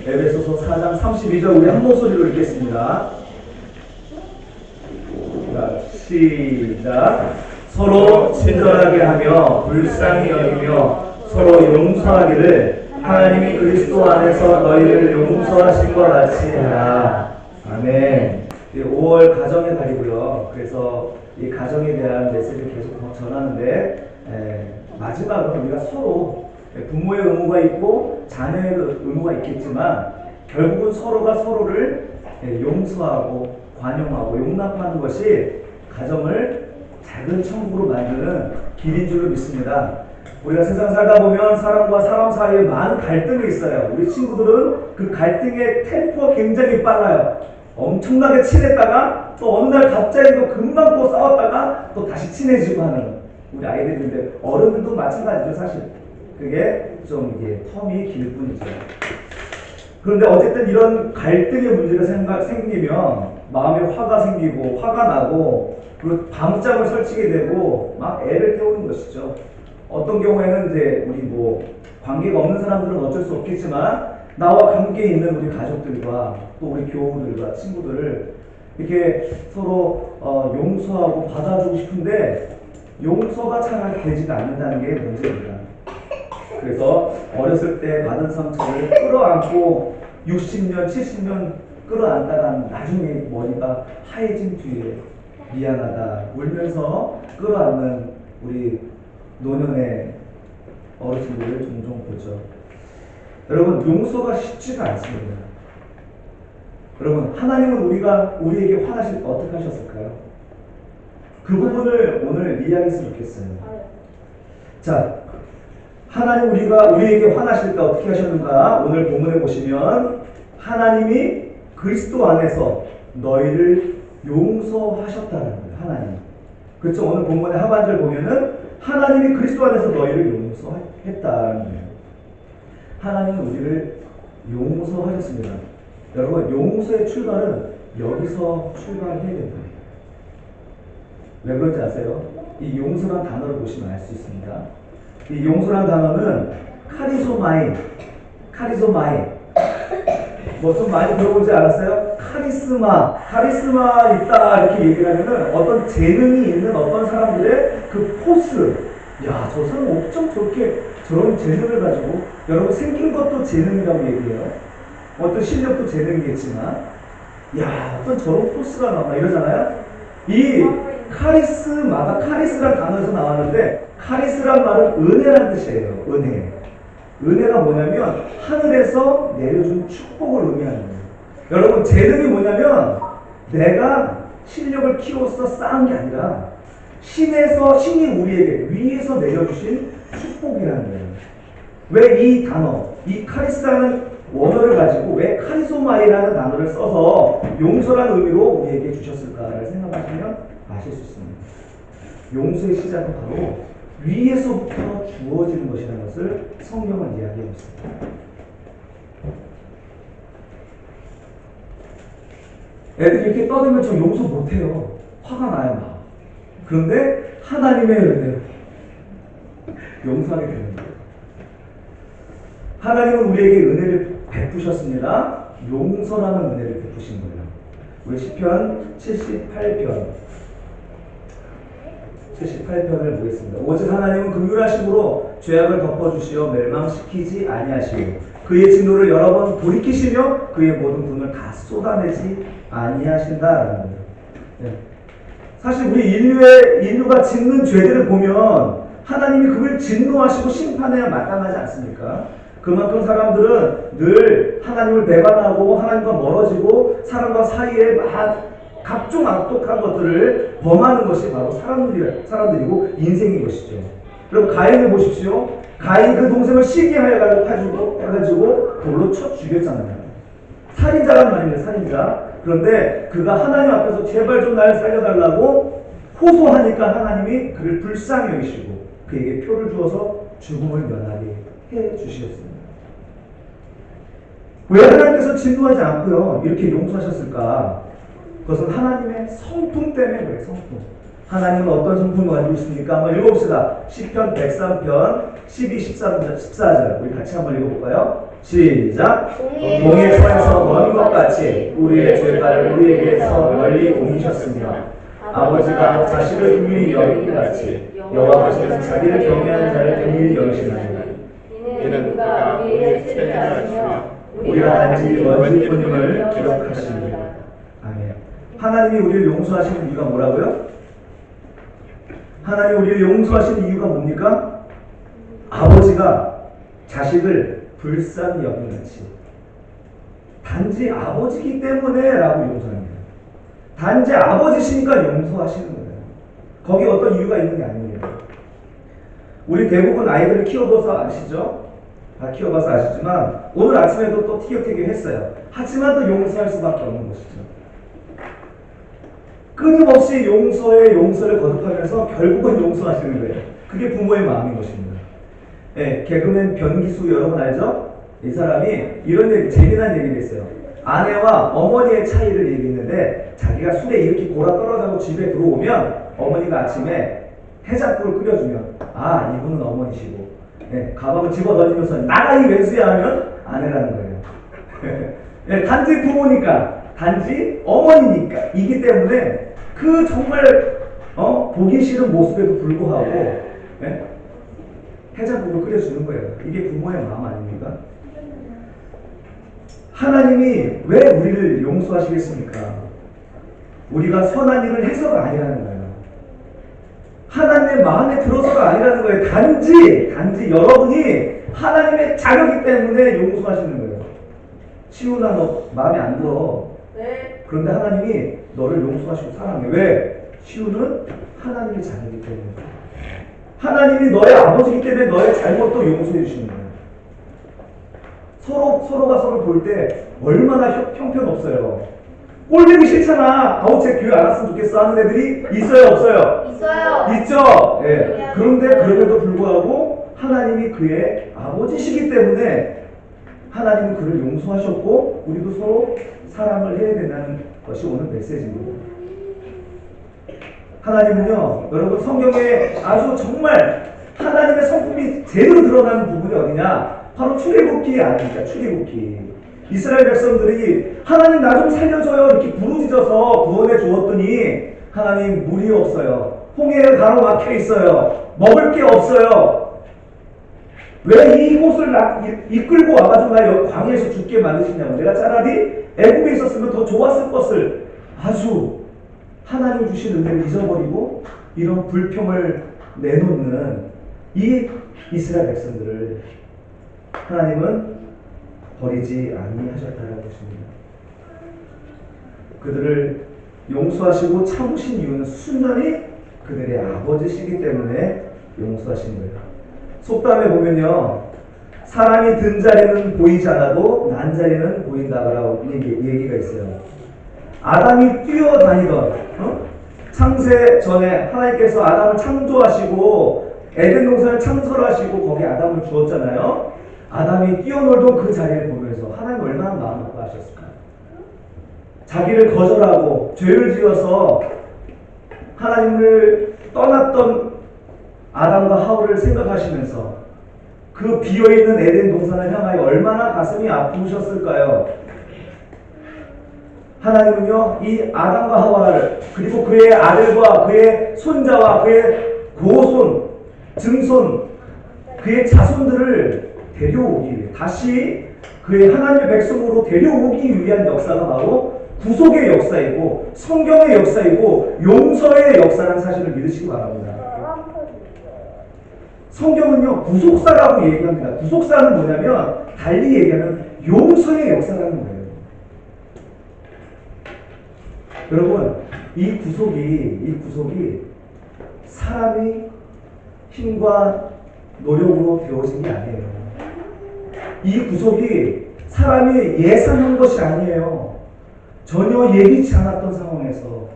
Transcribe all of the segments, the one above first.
에베소서 4장 32절 우리 한 목소리로 읽겠습니다. 자, 시작. 서로 친절하게 하며 불쌍히 여기며 서로 용서하기를 하나님이 그리스도 안에서 너희를 용서하신 것 같이 해라. 아멘. 5월 가정의 달이고요. 그래서 이 가정에 대한 메시지를 계속 전하는데 마지막은 우리가 서로 부모의 의무가 있고 자녀의 의무가 있겠지만 결국은 서로가 서로를 용서하고 관용하고 용납하는 것이 가정을 작은 천국으로 만드는 길인 줄로 믿습니다. 우리가 세상 살다 보면 사람과 사람 사이에 많은 갈등이 있어요. 우리 친구들은 그 갈등의 템포가 굉장히 빨라요. 엄청나게 친했다가 또 어느 날 갑자기 또 금방 또 싸웠다가 또 다시 친해지고 하는 우리 아이들인데 어른들도 마찬가지죠. 사실 그게 좀 이게 텀이 길 뿐이죠. 그런데 어쨌든 이런 갈등의 문제가 생기면 마음에 화가 생기고 화가 나고 그리고 밤잠을 설치게 되고 막 애를 태우는 것이죠. 어떤 경우에는 이제 우리 관계가 없는 사람들은 어쩔 수 없겠지만 나와 관계 있는 우리 가족들과 또 우리 교우들과 친구들을 이렇게 서로 용서하고 받아주고 싶은데 용서가 잘 되지가 않는다는 게 문제입니다. 그래서 어렸을 때 받은 상처를 끌어안고 60년, 70년 끌어안다가 나중에 머리가 하얘진 뒤에 미안하다 울면서 끌어안는 우리 노년의 어르신들을 종종 보죠. 여러분, 용서가 쉽지가 않습니다. 여러분, 하나님은 우리에게 화나실 때 어떻게 하셨을까요? 그 부분을 오늘 이야기했으면 좋겠어요. 자, 하나님 우리에게 화나실 때 어떻게 하셨는가? 오늘 본문에 보시면 하나님이 그리스도 안에서 너희를 용서하셨다는 거예요. 하나님. 그렇죠? 오늘 본문의 하반절 보면은 하나님이 그리스도 안에서 너희를 용서했다는 거예요. 하나님은 우리를 용서하셨습니다. 여러분, 용서의 출발은 여기서 출발해야 됩니다. 왜 그런지 아세요? 이 용서란 단어를 보시면 알 수 있습니다. 이 용서란 단어는 카리소마이 좀 많이 들어보지 않았어요? 카리스마 있다 이렇게 얘기를 하면은 어떤 재능이 있는 어떤 사람들의 그 포스, 야, 저 사람 어쩜 저런 재능을 가지고, 여러분 생긴 것도 재능이라고 얘기해요. 어떤 실력도 재능이겠지만, 야, 어떤 저런 포스가 나와 이러잖아요. 이 카리스마가 카리스란 단어에서 나왔는데 카리스란 말은 은혜란 뜻이에요. 은혜가 뭐냐면 하늘에서 내려준 축복을 의미하는 거예요. 여러분, 재능이 뭐냐면 내가 실력을 키워서 쌓은 게 아니라 신이 우리에게 위에서 내려주신 축복이라는 거예요. 왜 이 단어, 이 카리스라는 원어를 가지고 왜 카리소마이라는 단어를 써서 용서라는 의미로 우리에게 주셨을까를 생각하시면 아실 수 있습니다. 용서의 시작은 바로 위에서부터 주어지는 것이라는 것을 성경은 이야기하고 있습니다. 애들이 이렇게 떠들면 저 용서 못해요. 화가 나요, 막. 그런데 하나님의 은혜로 용서하게 되는 거예요. 하나님은 우리에게 은혜를 베푸셨습니다. 용서라는 은혜를 베푸신 거예요. 우리 시편 78편을 보겠습니다. 오직 하나님은 긍휼하심으로 죄악을 덮어주시어 멸망시키지 아니하시고 그의 진노를 여러 번 돌이키시며 그의 모든 분을 다 쏟아내지 아니하신다라는 거예요. 네. 사실 우리 인류가 짓는 죄들을 보면 하나님이 그걸 진노하시고 심판해야 마땅하지 않습니까? 그만큼 사람들은 늘 하나님을 배반하고 하나님과 멀어지고 사람과 사이에 각종 악독한 것들을 범하는 것이 바로 사람들이고 인생인 것이죠. 그럼 가인을 보십시오. 가인 그 동생을 시기해가지고 돌로 쳐 죽였잖아요. 살인자란 말입니다. 살인자. 그런데 그가 하나님 앞에서 제발 좀 날 살려달라고 호소하니까 하나님이 그를 불쌍히 여기시고 그에게 표를 주어서 죽음을 면하게 해주셨습니다. 왜 하나님께서 진노하지 않고요 이렇게 용서하셨을까? 그것은 하나님의 성품 때문에 그래요. 성품. 하나님은 어떤 성품을 가지고 있습니까? 한번 읽어봅시다. 시편 103편 12, 14절 우리 같이 한번 읽어볼까요? 시작. 동해 서에서 먼 것 같이 우리의 죄가를 우리에게서 멀리 옮기셨으며 아버지가 자식을 긍휼히 여김 같이 여호와께서 자기를 경외하는 자를 긍휼히 여기시나니 이는 그가 우리의 죄를 아시며 우리가 단지 먼지 뿐임을 기억하십니다. 아멘. 하나님이 우리를 용서하시는 이유가 뭐라고요? 하나님이 우리를 용서하시는 이유가 뭡니까? 아버지가 자식을 불쌍히 여김같이 단지 아버지기 때문에 라고 용서합니다. 단지 아버지시니까 용서하시는 거예요. 거기에 어떤 이유가 있는 게 아니에요. 우리 대부분 아이들을 키워봐서 아시죠? 다 키워봐서 아시지만 오늘 아침에도 또 티격태격 했어요. 하지만 또 용서할 수밖에 없는 것이죠. 끊임없이 용서에 용서를 거듭하면서 결국은 용서하시는 거예요. 그게 부모의 마음인 것입니다. 예, 개그맨 변기수 여러분 알죠? 이 사람이 이런 얘기, 재미난 얘기를 했어요. 아내와 어머니의 차이를 얘기했는데 자기가 술에 이렇게 골아 떨어져서 집에 들어오면 어머니가 아침에 해장국을 끓여주면 아 이분은 어머니시고 예, 가방을 집어던지면서 나가 이 왼수야 하면 아내라는 거예요. 예, 단지 부모니까 단지 어머니니까 이기 때문에 그 정말 보기 싫은 모습에도 불구하고 예? 해장국을 끓여주는 거예요. 이게 부모의 마음 아닙니까? 하나님이 왜 우리를 용서하시겠습니까? 우리가 선한 일을 해서가 아니라는 거예요. 하나님의 마음에 들어서가 아니라는 거예요. 단지 여러분이 하나님의 자녀이기 때문에 용서하시는 거예요. 시훈아 너 마음에 안 들어. 네. 그런데 하나님이 너를 용서하시고 사랑해. 왜? 시훈은 하나님의 자녀이기 때문에. 하나님이 너의 아버지이기 때문에 너의 잘못도 용서해 주시는 거예요. 서로가 서로 볼 때 얼마나 형편없어요. 꼴보기 싫잖아. 아우 쟤 교회 안 왔으면 좋겠어 하는 애들이 있어요 없어요? 있어요. 있죠. 예. 그런데 그럼에도 불구하고 하나님이 그의 아버지시기 때문에 하나님은 그를 용서하셨고 우리도 서로 사랑을 해야 된다는 것이 오늘 메시지입니다. 하나님은요, 여러분 성경에 아주 정말 하나님의 성품이 제대로 드러나는 부분이 어디냐? 바로 출애굽기 아닙니까? 출애굽기. 이스라엘 백성들이 하나님 나 좀 살려줘요 이렇게 부르짖어서 구원해 주었더니 하나님 물이 없어요. 홍해가 가로막혀 있어요. 먹을 게 없어요. 왜 이곳을 이끌고 와가지고 나 여기 광야에서 죽게 만드시냐고. 내가 차라리 애굽에 있었으면 더 좋았을 것을 아주 하나님 주신 은혜를 잊어버리고 이런 불평을 내놓는 이 이스라엘 백성들을 하나님은 버리지 아니하셨다는 것입니다. 그들을 용서하시고 참으신 이유는 순전히 그들의 아버지시기 때문에 용서하신 거예요. 속담에 보면요, 사람이 든 자리는 보이지 않아도 난 자리는 보인다라고 얘기가 있어요. 아담이 뛰어다니던 창세 전에 하나님께서 아담을 창조하시고 에덴 동산을 창설하시고 거기에 아담을 주었잖아요. 아담이 뛰어놀던 그 자리를 보면서 하나님 얼마나 마음 아파하셨을까? 자기를 거절하고 죄를 지어서 하나님을 떠났던 아담과 하울을 생각하시면서 그 비어있는 에덴 동산을 향하여 얼마나 가슴이 아프셨을까요? 하나님은요, 이 아담과 하와를 그리고 그의 아들과 그의 손자와 그의 고손, 증손, 그의 자손들을 데려오기 위해 다시 그의 하나님의 백성으로 데려오기 위한 역사가 바로 구속의 역사이고 성경의 역사이고 용서의 역사라는 사실을 믿으시기 바랍니다. 성경은요 구속사라고 얘기합니다. 구속사는 뭐냐면 달리 얘기하면 용서의 역사라는 거예요. 여러분 이 구속이 사람이 힘과 노력으로 되어진 게 아니에요. 이 구속이 사람이 예상한 것이 아니에요. 전혀 예기치 않았던 상황에서,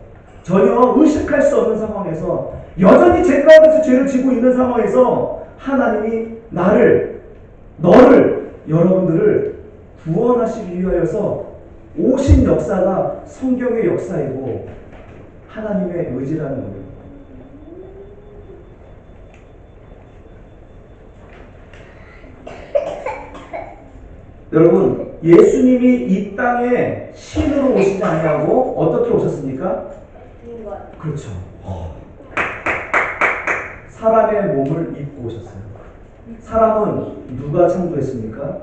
전혀 의식할 수 없는 상황에서, 여전히 죄 가운데서 죄를 지고 있는 상황에서 하나님이 너를, 여러분들을 구원하시기 위하여서 오신 역사가 성경의 역사이고 하나님의 의지라는 거예요. 여러분, 예수님이 이 땅에 신으로 오시지 아니하고 어떻게 오셨습니까? 그렇죠. 사람의 몸을 입고 오셨어요. 사람은 누가 창조했습니까?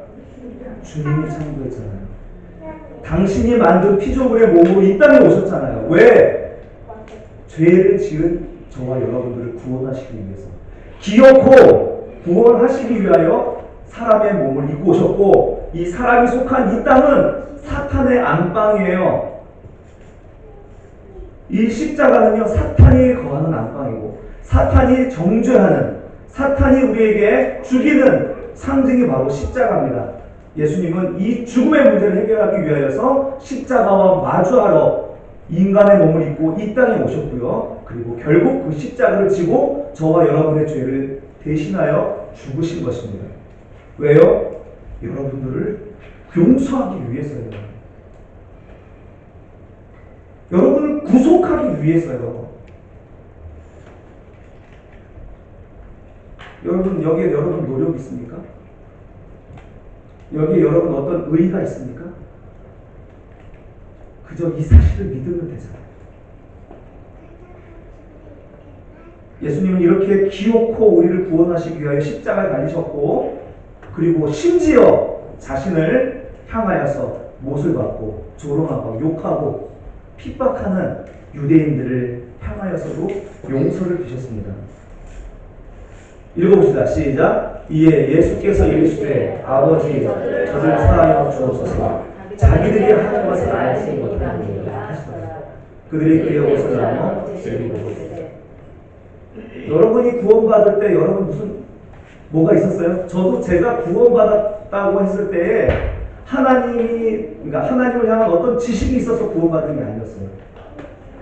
주님이 창조했잖아요. 당신이 만든 피조물의 몸으로 이 땅에 오셨잖아요. 왜? 죄를 지은 저와 여러분들을 구원하시기 위해서. 기어코 구원하시기 위하여 사람의 몸을 입고 오셨고, 이 사람이 속한 이 땅은 사탄의 안방이에요. 이 십자가는요, 사탄이 거하는 안방이고, 사탄이 정죄하는, 사탄이 우리에게 죽이는 상징이 바로 십자가입니다. 예수님은 이 죽음의 문제를 해결하기 위하여서 십자가와 마주하러 인간의 몸을 입고 이 땅에 오셨고요. 그리고 결국 그 십자가를 지고 저와 여러분의 죄를 대신하여 죽으신 것입니다. 왜요? 여러분들을 용서하기 위해서요. 여러분을 구속하기 위해서요. 여러분, 여기에 여러분 노력 있습니까? 여기에 여러분 어떤 의의가 있습니까? 그저 이 사실을 믿으면 되잖아요. 예수님은 이렇게 기어코 우리를 구원하시기 위하여 십자가에 달리셨고, 그리고 심지어 자신을 향하여서 못을 받고 조롱하고 욕하고 핍박하는 유대인들을 향하여서도 용서를 주셨습니다. 읽어봅시다. 시작. 이에 예수께서 이르시되 아버지 저를 사하여 주옵소서. 자기들이 하는 것을 알지 못하니라 하시더라. 그들이 그의 옷을 나눠 제비고. 여러분이 구원받을 때 여러분 무슨 뭐가 있었어요? 저도 제가 구원받았다고 했을 때에 그러니까 하나님을 향한 어떤 지식이 있어서 구원받은 게 아니었어요.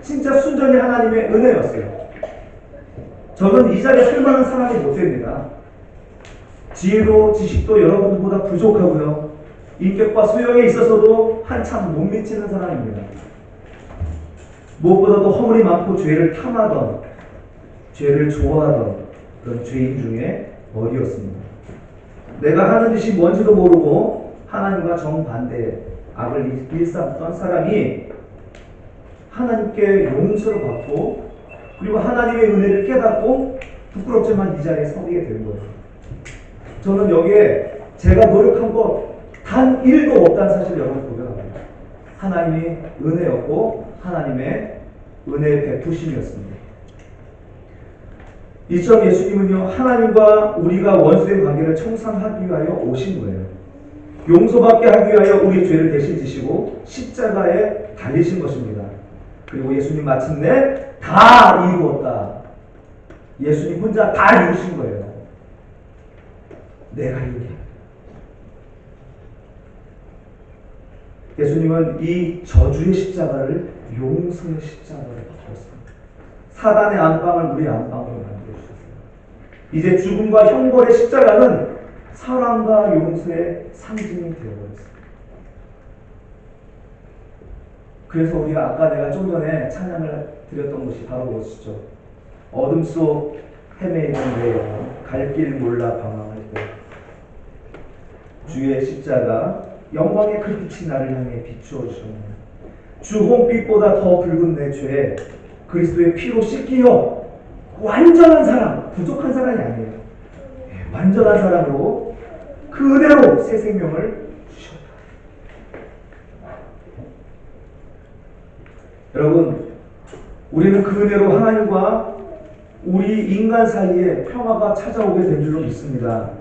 진짜 순전히 하나님의 은혜였어요. 저는 이 자리에 설 만한 사람이 못 됩니다. 지혜도 지식도 여러분들보다 부족하고요. 인격과 수영에 있어서도 한참 못 미치는 사람입니다. 무엇보다도 허물이 많고 죄를 탐하던, 죄를 좋아하던 그런 죄인 중에 어리였습니다. 내가 하는 짓이 뭔지도 모르고 하나님과 정반대의 악을 일삼던 사람이 하나님께 용서를 받고, 그리고 하나님의 은혜를 깨닫고 부끄럽지만 이 자리에 서게 된 거예요. 저는 여기에 제가 노력한 거 단 1도 없다는 사실을 여러분 고백합니다. 하나님이 은혜였고 하나님의 은혜의 베푸심이었습니다. 이처럼 예수님은요, 하나님과 우리가 원수된 관계를 청산하기 위하여 오신 거예요. 용서받게 하기 위하여 우리의 죄를 대신 지시고 십자가에 달리신 것입니다. 그리고 예수님 마침내 다 이루었다. 예수님 혼자 다 이루신 거예요. 내가 이루게. 예수님은 이 저주의 십자가를 용서의 십자가로 바꾸었습니다. 사단의 안방을 우리의 안방으로 만들어주셨어요. 이제 죽음과 형벌의 십자가는 사랑과 용서의 상징이 되어버렸습니다. 그래서 우리가 아까 내가 좀 전에 찬양을 드렸던 것이 바로 그것이죠. 어둠 속 헤매이는데 갈 길 몰라 방황할 때 주의 십자가 영광의 그 빛이 나를 향해 비추어 주셨네. 주 홍빛보다 더 붉은 내 죄 그리스도의 피로 씻기어 완전한 사람, 부족한 사람이 아니에요. 완전한 사람으로 그 은혜로 새 생명을 주셨다. 여러분, 우리는 그 은혜로 하나님과 우리 인간 사이에 평화가 찾아오게 된 줄로 믿습니다.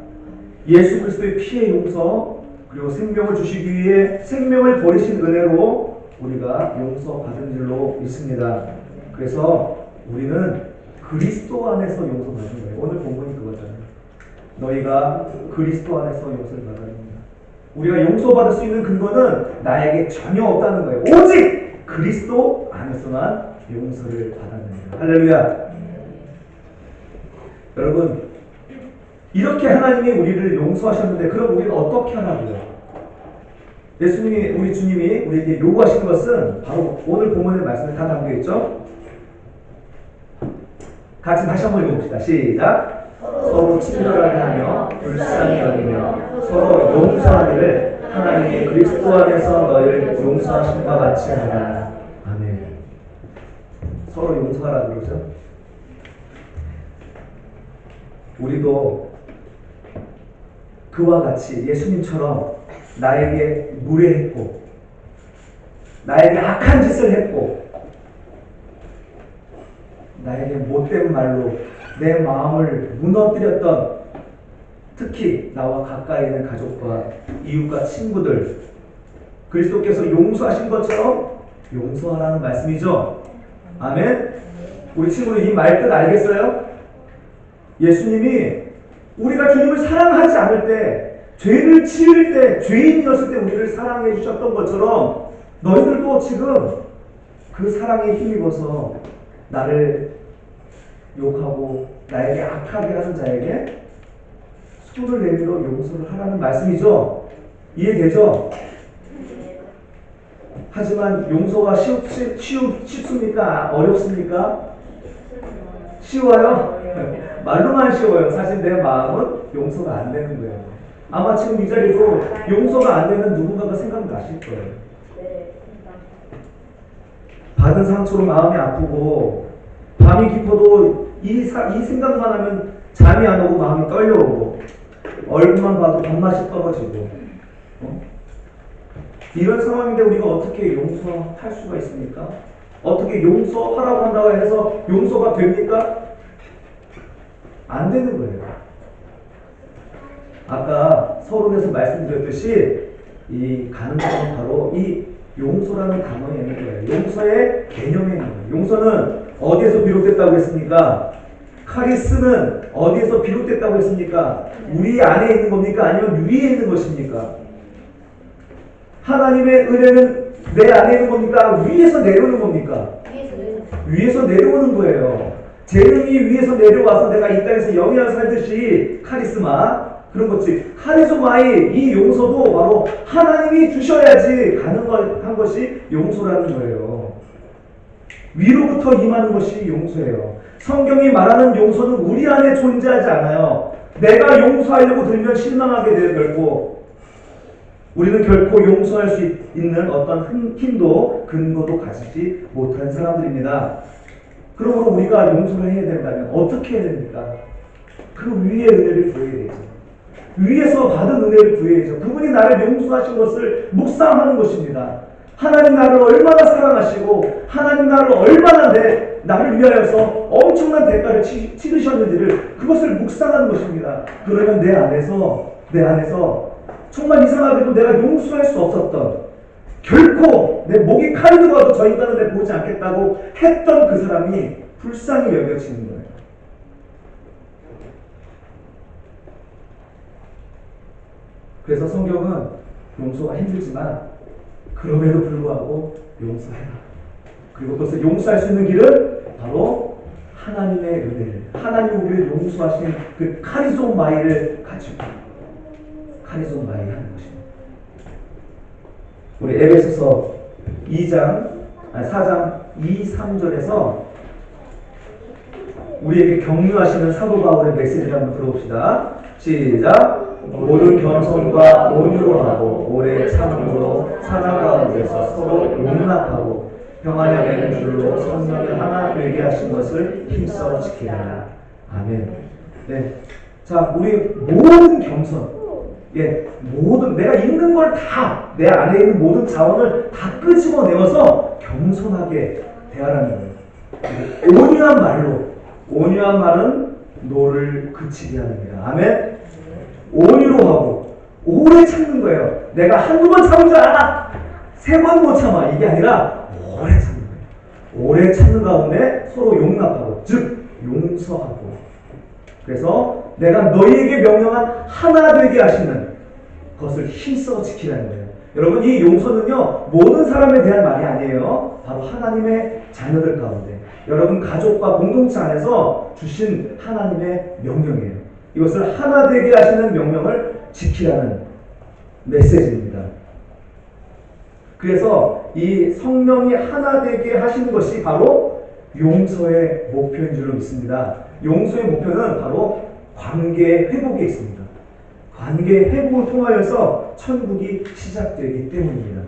예수 그리스도의 피의 용서, 그리고 생명을 주시기 위해 생명을 버리신 은혜로 우리가 용서받은 줄로 믿습니다. 그래서 우리는 그리스도 안에서 용서받은 거예요. 오늘 본문이 그거잖아요. 너희가 그리스도 안에서 용서를 받아야 됩니다. 우리가 용서받을 수 있는 근거는 나에게 전혀 없다는 거예요. 오직 그리스도 안에서만 용서를 받았습니다. 할렐루야. 여러분, 이렇게 하나님이 우리를 용서하셨는데 그럼 우리는 어떻게 하라고요? 예수님이, 우리 주님이 우리에게 요구하시는 것은 바로 오늘 본문의 말씀에 다 담겨있죠? 같이 다시 한번 읽어봅시다. 시작. 서로 친절하게 하며 불쌍히 여기며 서로 용서하기를 하나님이 그리스도 안에서 너희를 용서하심과 같이 하라. 아멘. 서로 용서하라 그러죠. 우리도 그와 같이 예수님처럼 나에게 무례했고 나에게 악한 짓을 했고 나에게 못된 말로 내 마음을 무너뜨렸던, 특히 나와 가까이 있는 가족과 이웃과 친구들, 그리스도께서 용서하신 것처럼 용서하라는 말씀이죠. 아멘. 우리 친구들 이 말 뜻 알겠어요? 예수님이 우리가 주님을 사랑하지 않을 때, 죄를 지을 때, 죄인이었을 때 우리를 사랑해 주셨던 것처럼 너희들도 지금 그 사랑에 힘입어서 나를 욕하고 나에게 악하게 하는 자에게 손을 내밀어 용서를 하라는 말씀이죠. 이해되죠? 하지만 용서가 쉽습니까? 어렵습니까? 쉬워요? 말로만 쉬워요. 사실 내 마음은 용서가 안 되는 거예요. 아마 지금 이 자리도 용서가 안 되는 누군가가 생각나실 거예요. 받은 상처로 마음이 아프고 밤이 깊어도 이 생각만 하면 잠이 안 오고 마음이 떨려오고 얼굴만 봐도 밥맛이 떨어지고 이런 상황인데 우리가 어떻게 용서할 수가 있습니까? 어떻게 용서하라고 한다고 해서 용서가 됩니까? 안 되는 거예요. 아까 서론에서 말씀드렸듯이 이 가는 것은 바로 이 용서라는 단어에 있는 거예요. 용서의 개념에 있는 거예요. 용서는 어디에서 비롯됐다고 했습니까? 카리스는 어디에서 비롯됐다고 했습니까? 우리 안에 있는 겁니까? 아니면 위에 있는 것입니까? 하나님의 은혜는 내 안에 있는 겁니까? 위에서 내려오는 겁니까? 위에서 내려오는 거예요. 재능이 위에서 내려와서 내가 이 땅에서 영이랑 살듯이 카리스마, 그런 거지. 카리스마의 이 용서도 바로 하나님이 주셔야지 가능한 것이 용서라는 거예요. 위로부터 임하는 것이 용서예요. 성경이 말하는 용서는 우리 안에 존재하지 않아요. 내가 용서하려고 들면 실망하게 돼요, 결코. 우리는 결코 용서할 수 있는 어떤 힘도 근거도 가지지 못한 사람들입니다. 그러므로 우리가 용서를 해야 된다면 어떻게 해야 됩니까? 그 위의 은혜를 구해야 되죠. 위에서 받은 은혜를 구해야죠. 그분이 나를 용서하신 것을 묵상하는 것입니다. 하나님 나를 얼마나 사랑하시고 하나님 나를 얼마나 나를 위하여서 엄청난 대가를 치르셨는지를 그것을 묵상하는 것입니다. 그러면 내 안에서 정말 이상하게도 내가 용서할 수 없었던, 결코 내 목이 칼이 들어와도 저 인간은 내 보지 않겠다고 했던 그 사람이 불쌍히 여겨지는 거예요. 그래서 성경은 용서가 힘들지만 그럼에도 불구하고 용서해라. 그리고 그것을 용서할 수 있는 길은 바로 하나님의 은혜를, 하나님 우리를 용서하신 그 카리스마이를 가지고 카리스마이 하는 것입니다. 우리 에베소서 4장 2, 3절에서 우리에게 격려하시는 사도 바울의 메시지를 한번 들어봅시다. 시작. 모든 겸손과 온유로 하고 오래 참음으로 사랑 가운데서 서로 용납하고 평안에 매는 줄로 성령이 하나 되게 하신 것을 힘써 지키라. 아멘. 네. 자, 우리 모든 겸손, 모든 내가 있는 걸 다, 내 안에 있는 모든 자원을 다 끄집어내어서 겸손하게 대하라는 거예요. 온유한 말은 노를 그치게 합니다. 아멘. 온유로 하고 오래 참는 거예요. 내가 한두 번 참은 줄 알아. 3번 못 참아. 이게 아니라 오래 참는 거예요. 오래 참는 가운데 서로 용납하고, 즉 용서하고. 그래서 내가 너희에게 명령한 하나 되게 하시는 것을 힘써 지키라는 거예요. 여러분, 이 용서는요 모든 사람에 대한 말이 아니에요. 바로 하나님의 자녀들 가운데, 여러분 가족과 공동체 안에서 주신 하나님의 명령이에요. 이것을 하나 되게 하시는 명령을 지키라는 메시지입니다. 그래서 이 성령이 하나 되게 하시는 것이 바로 용서의 목표인 줄로 믿습니다. 용서의 목표는 바로 관계 회복에 있습니다. 관계 회복을 통하여서 천국이 시작되기 때문입니다.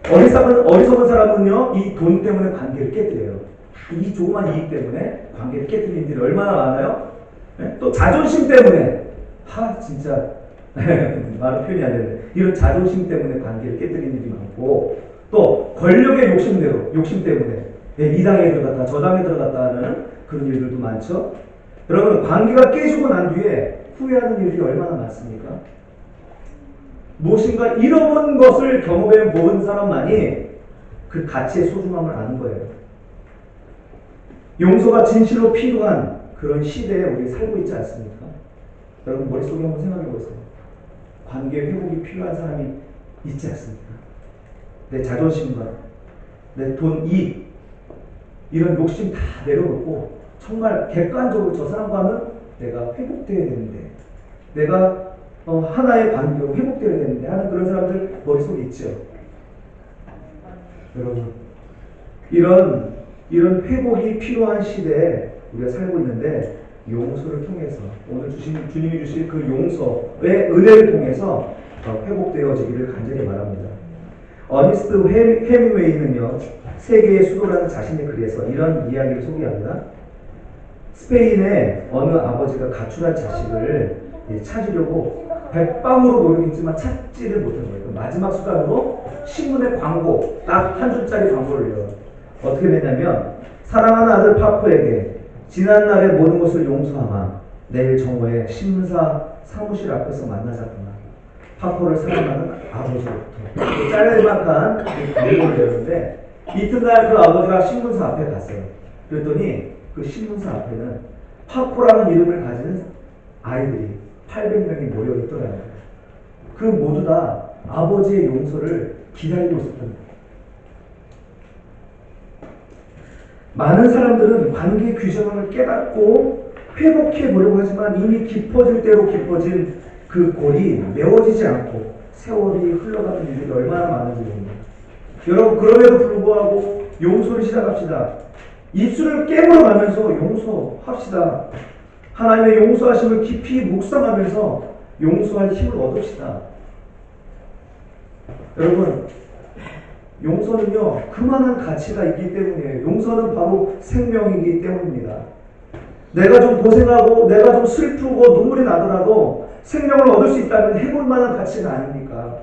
어리석은 사람은요, 이 돈 때문에 관계를 깨뜨려요. 이 조그만 이익 때문에 관계를 깨뜨리는 일이 얼마나 많아요? 네? 또 자존심 때문에, 진짜, 말로 표현이 안 되는데, 이런 자존심 때문에 관계를 깨뜨리는 일이 많고, 또 권력의 욕심 때문에, 이 당에 들어갔다, 저 당에 들어갔다 하는 그런 일들도 많죠. 여러분, 관계가 깨지고 난 뒤에 후회하는 일이 얼마나 많습니까? 무엇인가 잃어본 것을 경험해 본 사람만이 그 가치의 소중함을 아는 거예요. 용서가 진실로 필요한 그런 시대에 우리 살고 있지 않습니까? 여러분 머릿속에 한번 생각해 보세요. 관계 회복이 필요한 사람이 있지 않습니까? 내 자존심과 내 돈, 이익 이런 욕심 다 내려놓고 정말 객관적으로 저 사람과는 내가 회복되어야 되는데, 내가 하나의 관계로 회복되어야 되는데 하는 그런 사람들 머릿속에 있죠. 여러분, 이런 회복이 필요한 시대에 우리가 살고 있는데, 용서를 통해서 오늘 주님이 주신 그 용서의 은혜를 통해서 회복되어지기를 간절히 바랍니다. 어니스트 헤밍웨이는요, 세계의 수도라는 자신의 글에서 이런 이야기를 소개합니다. 스페인의 어느 아버지가 가출한 자식을 찾으려고 백방으로 노력했지만 찾지를 못한 거예요. 마지막 수단으로 신문의 광고, 딱 한 줄짜리 광고를 내요. 어떻게 됐냐면, 사랑하는 아들 파코에게 지난날의 모든 것을 용서하마 내일 정오에 신문사 사무실 앞에서 만나자꾸나. 파코를 사랑하는 아버지로부터. 짤막한 광고를 내었는데, 이튿날 그 아버지가 신문사 앞에 갔어요. 그랬더니 그 신문사 앞에는 파코라는 이름을 가지는 아이들이 800명이 모여 있더라는 거예요. 그 모두 다 아버지의 용서를 기다리고 있었던 거예요. 많은 사람들은 관계 규정을 깨닫고 회복해 보려고 하지만 이미 깊어질 대로 깊어진 그 골이 메워지지 않고 세월이 흘러가는 일들이 얼마나 많은지 모릅니다. 여러분, 그럼에도 불구하고 용서를 시작합시다. 입술을 깨물어 가면서 용서합시다. 하나님의 용서하심을 깊이 묵상하면서 용서할 힘을 얻읍시다. 여러분, 용서는요, 그만한 가치가 있기 때문이에요. 용서는 바로 생명이기 때문입니다. 내가 좀 고생하고 내가 좀 슬프고 눈물이 나더라도 생명을 얻을 수 있다면 해볼 만한 가치가 아닙니까?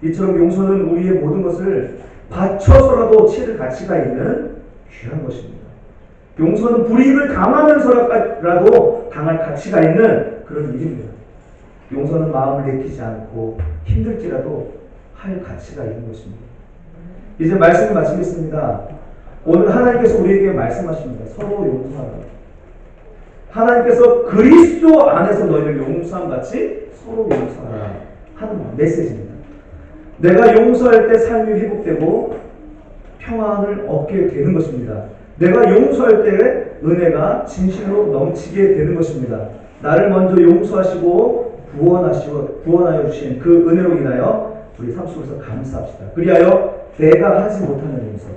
이처럼 용서는 우리의 모든 것을 바쳐서라도 치를 가치가 있는 귀한 것입니다. 용서는 불이익을 당하면서라도 당할 가치가 있는 그런 일입니다. 용서는 마음을 내키지 않고 힘들지라도 할 가치가 있는 것입니다. 이제 말씀을 마치겠습니다. 오늘 하나님께서 우리에게 말씀하십니다. 서로 용서하라. 하나님께서 그리스도 안에서 너희를 용서함 같이 서로 용서하라 하는 메시지입니다. 내가 용서할 때 삶이 회복되고 평안을 얻게 되는 것입니다. 내가 용서할 때 은혜가 진실로 넘치게 되는 것입니다. 나를 먼저 용서하시고 구원하여 주신 그 은혜로 인하여 우리 삶 속에서 감사합시다. 그리하여 내가 하지 못하는 용서,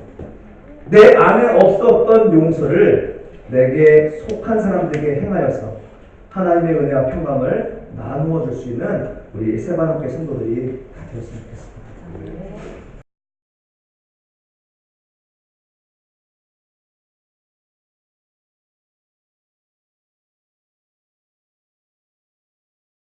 내 안에 없었던 용서를 내게 속한 사람들에게 행하여서 하나님의 은혜와 평강을 나누어 줄 수 있는 우리 세바람교회 성도들이 다 되었으면 좋겠습니다.